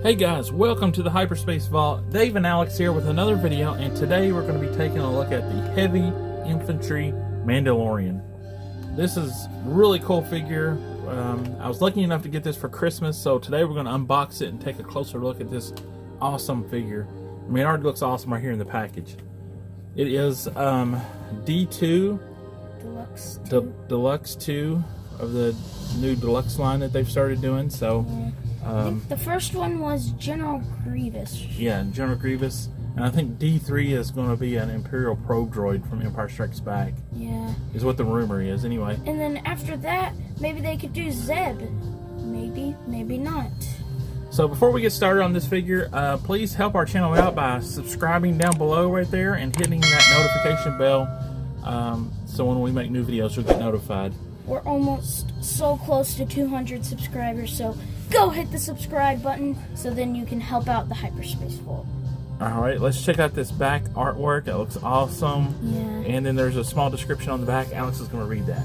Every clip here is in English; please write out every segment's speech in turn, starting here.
Hey guys, welcome to the Hyperspace Vault. Dave and Alex here with another video, and today we're going to be taking a look at the Heavy Infantry Mandalorian. This is a really cool figure. I was lucky enough to get this for Christmas, so today we're going to unbox it and take a closer look at this awesome figure. I mean, it already looks awesome right here in the package. It is D2 Deluxe 2 of the new Deluxe line that they've started doing. So I think the first one was General Grievous. Yeah, General Grievous. And I think D3 is going to be an Imperial probe droid from Empire Strikes Back. Yeah. Is what the rumor is, anyway. And then after that, maybe they could do Zeb. Maybe, maybe not. So before we get started on this figure, please help our channel out by subscribing down below right there and hitting that notification bell. So when we make new videos, you'll get notified. We're almost so close to 200 subscribers, so go hit the subscribe button so then you can help out the Hyperspace Vault. Alright, let's check out this back artwork. It looks awesome. Yeah. And then there's a small description on the back. Alex is going to read that.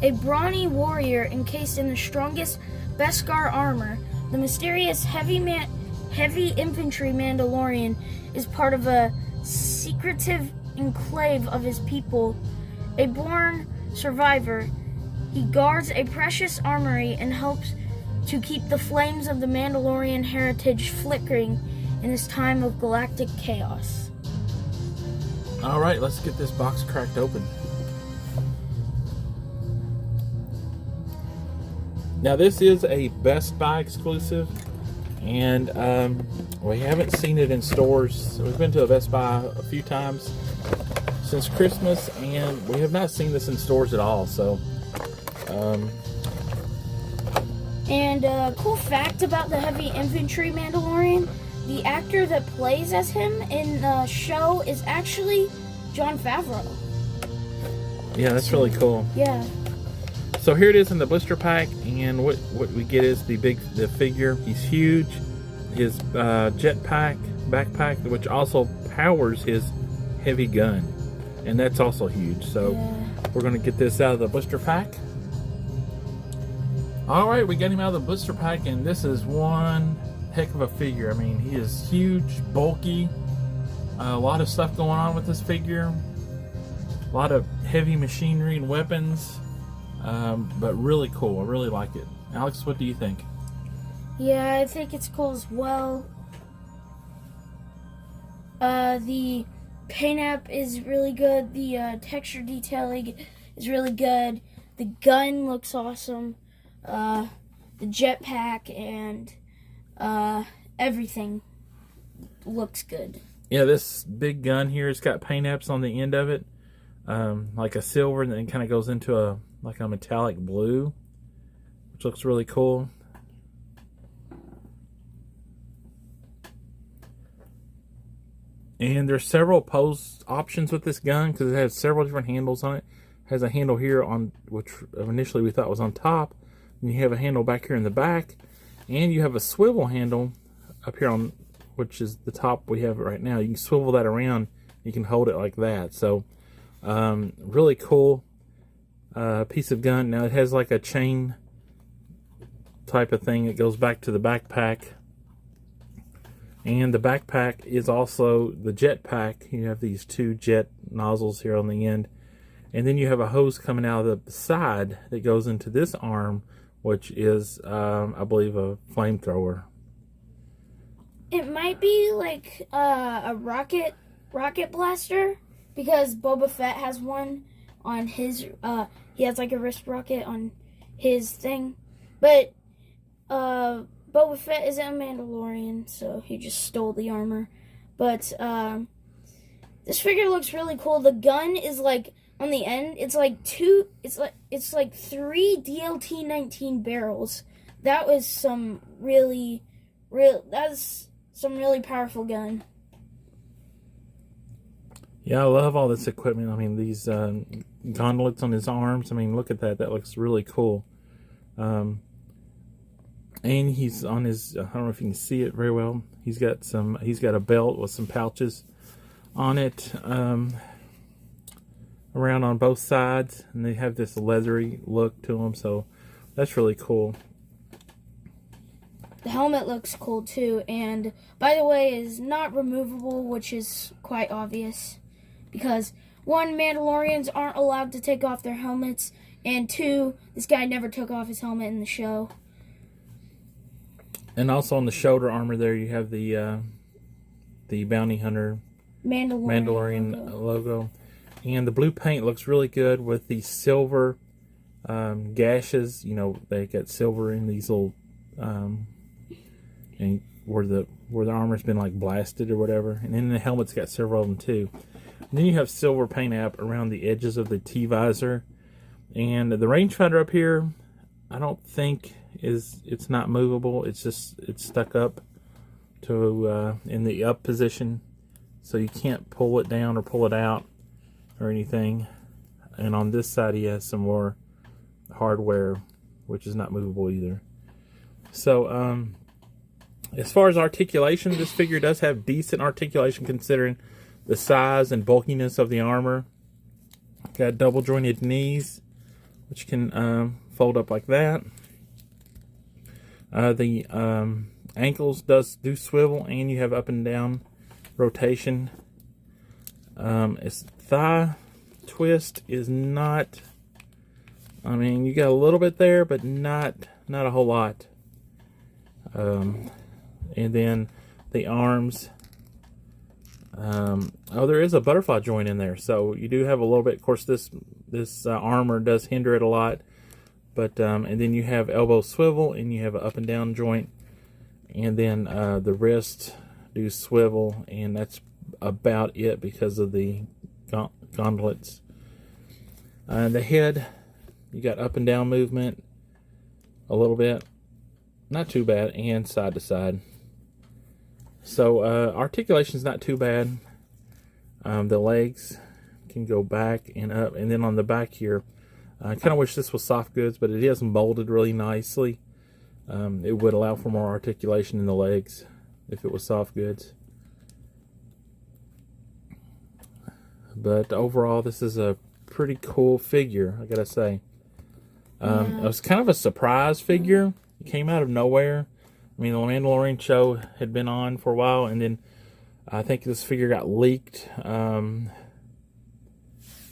A brawny warrior encased in the strongest Beskar armor, the mysterious Heavy Infantry Mandalorian is part of a secretive enclave of his people. A born survivor, he guards a precious armory and helps to keep the flames of the Mandalorian heritage flickering in this time of galactic chaos. Alright, let's get this box cracked open. Now this is a Best Buy exclusive, and we haven't seen it in stores. We've been to a Best Buy a few times since Christmas, and we have not seen this in stores at all. So and a cool fact about the Heavy Infantry Mandalorian, the actor that plays as him in the show is actually Jon Favreau. yeah, that's really cool. Yeah. So here it is in the blister pack, and what we get is the figure. He's huge. His jetpack backpack, which also powers his heavy gun, and that's also huge. So we're gonna get this out of the blister pack. All right, we got him out of the blister pack, and this is one heck of a figure. I mean, he is huge, bulky, a lot of stuff going on with this figure, a lot of heavy machinery and weapons, but really cool. I really like it. Alex, what do you think? Yeah, I think it's cool as well. The paint app is really good. The texture detailing is really good. The gun looks awesome. The jetpack and everything looks good. Yeah, this big gun here, it's got paint apps on the end of it, like a silver, and then it kind of goes into a metallic blue, which looks really cool. And there's several pose options with this gun because it has several different handles on it. It has a handle here on which initially we thought was on top. And you have a handle back here in the back, and you have a swivel handle up here on, which is the top we have right now. You can swivel that around. You can hold it like that. So really cool piece of gun. Now it has like a chain type of thing that goes back to the backpack. And the backpack is also the jetpack. You have these two jet nozzles here on the end. And then you have a hose coming out of the side that goes into this arm, which is, I believe, a flamethrower. It might be like a rocket blaster, because Boba Fett has one on his, he has like a wrist rocket on his thing. But Boba Fett isn't a Mandalorian, so he just stole the armor. But this figure looks really cool. The gun is like on the end. It's like three DLT-19 barrels. That was some really powerful gun. Yeah, I love all this equipment. I mean, these gauntlets on his arms. I mean, look at that. That looks really cool. And he's on his, I don't know if you can see it very well. He's got a belt with some pouches on it around on both sides, and they have this leathery look to them, so that's really cool. The helmet looks cool too, and by the way, is not removable, which is quite obvious. Because, one, Mandalorians aren't allowed to take off their helmets, and two, this guy never took off his helmet in the show. And also on the shoulder armor there, you have the bounty hunter Mandalorian logo. And the blue paint looks really good with the silver gashes. You know, they got silver in these little and where the armor's been like blasted or whatever. And then the helmet's got several of them too. And then you have silver paint app around the edges of the T-visor. And the rangefinder up here, I don't think it's not movable. It's stuck up to in the up position, so you can't pull it down or pull it out or anything. And on this side he has some more hardware, which is not movable either. So as far as articulation, this figure does have decent articulation considering the size and bulkiness of the armor. Got double jointed knees, which can fold up like that. The ankles do swivel, and you have up and down rotation. Its thigh twist is not, I mean, you got a little bit there, but not a whole lot. And then the arms, oh, there is a butterfly joint in there, so you do have a little bit. Of course, this armor does hinder it a lot, but and then you have elbow swivel, and you have an up and down joint, and then the wrists do swivel, and that's about it because of the gauntlets. The head, you got up and down movement a little bit, not too bad, and side to side. So articulation is not too bad. The legs can go back and up, and then on the back here, I kind of wish this was soft goods, but it is molded really nicely. It would allow for more articulation in the legs if it was soft goods. But overall, this is a pretty cool figure, I gotta say. It was kind of a surprise figure. It came out of nowhere. I mean, the Mandalorian show had been on for a while, and then I think this figure got leaked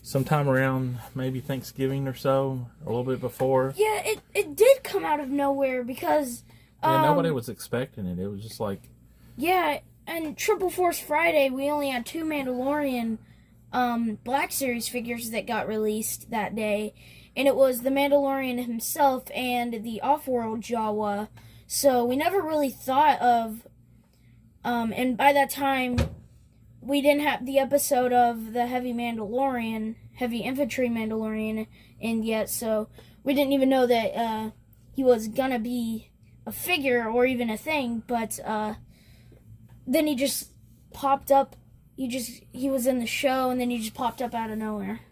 sometime around maybe Thanksgiving or so, or a little bit before. Yeah, it did come out of nowhere because nobody was expecting it. It was just like, yeah, and Triple Force Friday, we only had 2 Mandalorian Black Series figures that got released that day, and it was the Mandalorian himself and the Off-World Jawa. So we never really thought of, and by that time, we didn't have the episode of the Heavy Infantry Mandalorian in yet, so we didn't even know that he was gonna be a figure or even a thing, but then he just popped up. He was in the show, and then he just popped up out of nowhere.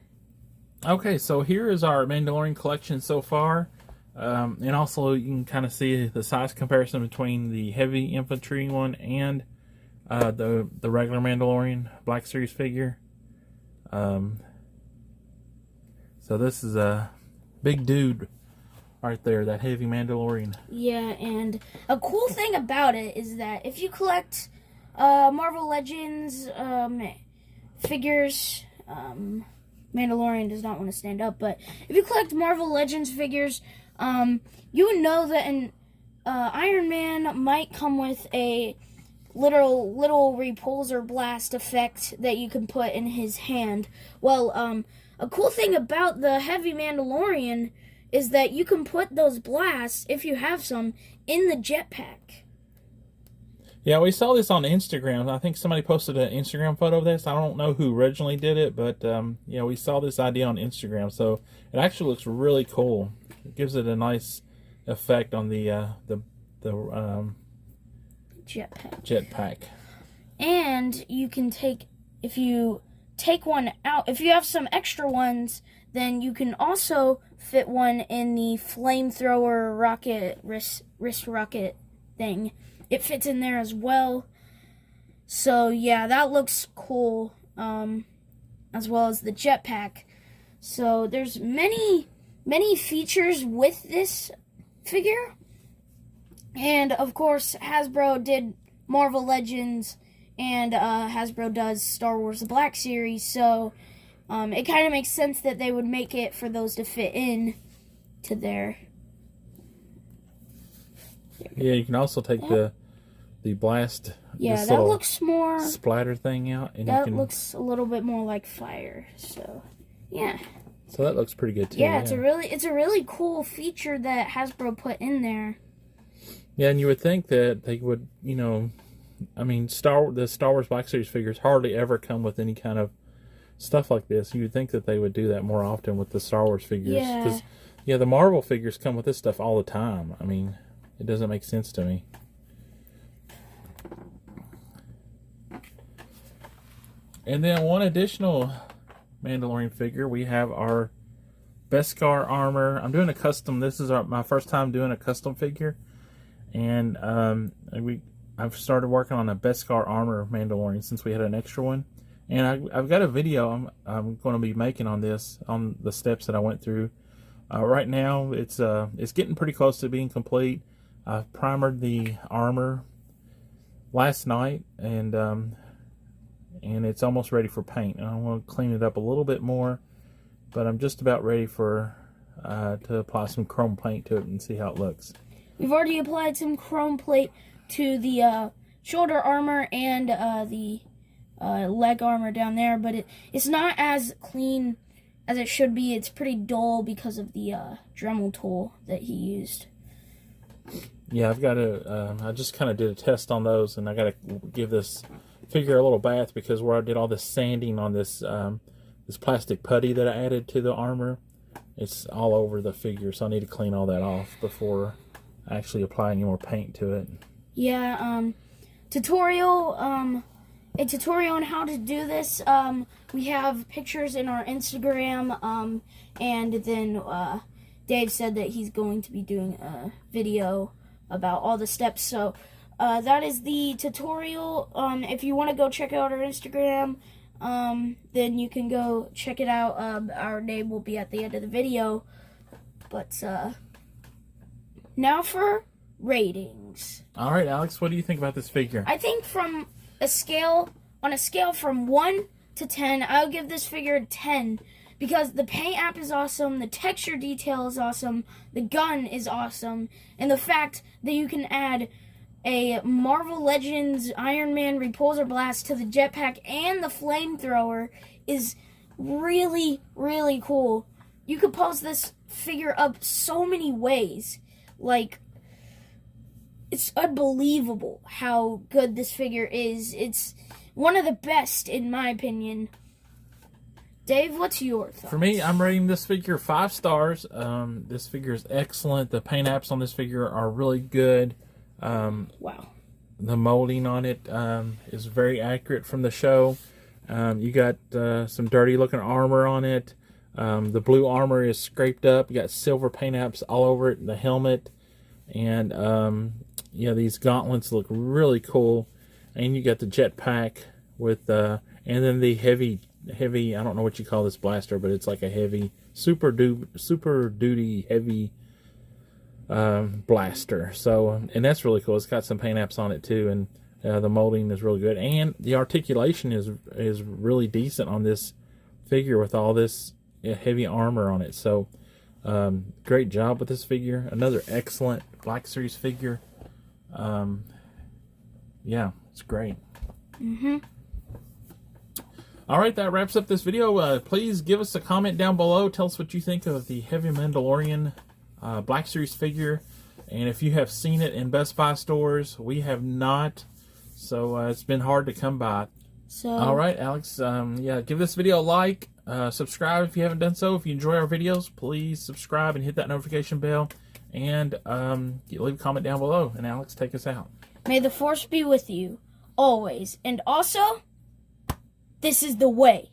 Okay, so here is our Mandalorian collection so far. And also you can kind of see the size comparison between the Heavy Infantry one and the regular Mandalorian Black Series figure. So this is a big dude right there, that Heavy Mandalorian. Yeah, and a cool thing about it is that if you collect Marvel Legends figures, Mandalorian does not want to stand up, but if you collect Marvel Legends figures, you would know that Iron Man might come with a little repulsor blast effect that you can put in his hand. Well, a cool thing about the Heavy Mandalorian is that you can put those blasts, if you have some, in the jetpack. Yeah, we saw this on Instagram. I think somebody posted an Instagram photo of this. I don't know who originally did it, but yeah, we saw this idea on Instagram. So it actually looks really cool. It gives it a nice effect on the jetpack. And you can if you take one out, if you have some extra ones, then you can also fit one in the flamethrower rocket wrist rocket thing. It fits in there as well. So yeah, that looks cool, as well as the jetpack. So there's many features with this figure. And of course, Hasbro did Marvel Legends, and Hasbro does Star Wars: The Black Series, so it kind of makes sense that they would make it for those to fit in to their... Yeah, you can also take the blast. Yeah, that looks more splatter thing out, and that looks a little bit more like fire. So, yeah. So that looks pretty good too. Yeah, it's a really cool feature that Hasbro put in there. Yeah, and you would think that they would, you know, I mean, the Star Wars Black Series figures hardly ever come with any kind of stuff like this. You would think that they would do that more often with the Star Wars figures. Yeah. Because, yeah, the Marvel figures come with this stuff all the time. I mean, it doesn't make sense to me. And then one additional Mandalorian figure, we have our Beskar armor. I'm doing a custom. This is my first time doing a custom figure. And I've started working on a Beskar armor Mandalorian since we had an extra one. And I've got a video I'm going to be making on this, on the steps that I went through. Right now, it's getting pretty close to being complete. I primered the armor last night, and it's almost ready for paint. And I want to clean it up a little bit more, but I'm just about ready for to apply some chrome paint to it and see how it looks. We've already applied some chrome plate to the shoulder armor and the leg armor down there, but it's not as clean as it should be. It's pretty dull because of the Dremel tool that he used. Yeah, I've got to. I just kind of did a test on those, and I got to give this figure a little bath because where I did all this sanding on this this plastic putty that I added to the armor, it's all over the figure, so I need to clean all that off before I actually apply any more paint to it. Yeah, tutorial on how to do this. We have pictures in our Instagram, and then Dave said that he's going to be doing a video about all the steps. So that is the tutorial. If you want to go check out our Instagram, then you can go check it out. Our name will be at the end of the video. But now for ratings. All right, Alex, what do you think about this figure? I think on a scale from 1 to 10, I'll give this figure a 10 because the paint app is awesome, the texture detail is awesome, the gun is awesome, and the fact that you can add a Marvel Legends Iron Man repulsor blast to the jetpack and the flamethrower is really, really cool. You could pose this figure up so many ways. Like, it's unbelievable how good this figure is. It's one of the best, in my opinion. Dave, what's your thoughts? For me, I'm rating this figure 5 stars. This figure is excellent. The paint apps on this figure are really good. Wow. The molding on it is very accurate from the show. You got some dirty looking armor on it. The blue armor is scraped up. You got silver paint apps all over it. The helmet. And yeah, these gauntlets look really cool. And you got the jetpack with and then the heavy, I don't know what you call this blaster, but it's like a heavy, super duty heavy blaster. So, and that's really cool. It's got some paint apps on it too, and the molding is really good, and the articulation is really decent on this figure with all this heavy armor on it. So, great job with this figure. Another excellent Black Series figure. Yeah, it's great. All right, that wraps up this video. Please give us a comment down below. Tell us what you think of the Heavy Mandalorian Black Series figure. And if you have seen it in Best Buy stores, we have not. So it's been hard to come by. So, all right, Alex. Yeah, give this video a like. Subscribe if you haven't done so. If you enjoy our videos, please subscribe and hit that notification bell. And leave a comment down below. And Alex, take us out. May the Force be with you, always. And also, this is the way.